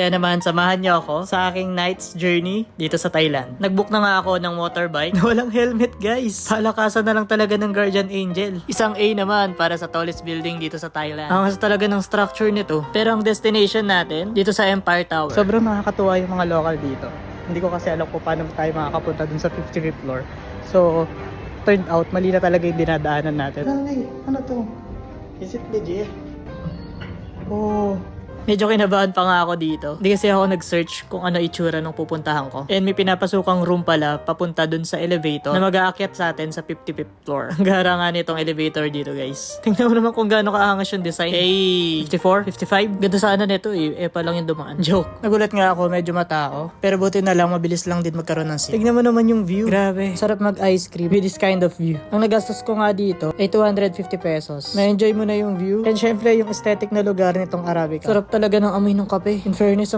Kaya naman, samahan niyo ako sa aking night's journey dito sa Thailand. Nagbook na nga ako ng motorbike na walang helmet, guys. Palakasan na lang talaga ng Guardian Angel. Isang A naman para sa tallest building dito sa Thailand. Ang mas talaga ng structure nito. Pero ang destination natin dito sa Empire Tower. Sobrang nakakatuwa yung mga local dito. Hindi ko kasi alam kung paano tayo makakapunta dun sa 55th floor. So, turned out, mali na talaga yung dinadaanan natin. Ano to? Is it legit? Oh... Medyo kinabahan pa nga ako dito. Hindi kasi ako nag-search kung ano itsura nung pupuntahan ko. And may pinapasukang room pala papunta dun sa elevator na mag-aakyat sa atin sa 55th floor. Ang gara nga nitong elevator dito, guys. Tingnan mo naman kung gaano kaangas yung design. Hey, 54? 55? Ganda sana nito eh. Pa lang yung dumaan. Joke. Nagulat nga ako, medyo matao. Pero buti na lang, mabilis lang din magkaroon ng seat. Tingnan mo naman yung view. Grabe. Sarap mag-ice cream with this kind of view. Ang nagastos ko nga dito ay 250 pesos. Na-enjoy mo na yung view. And syempre yung aesthetic na lugar nitong Arabica. Sarap talaga ng amoy ng kape. In fairness,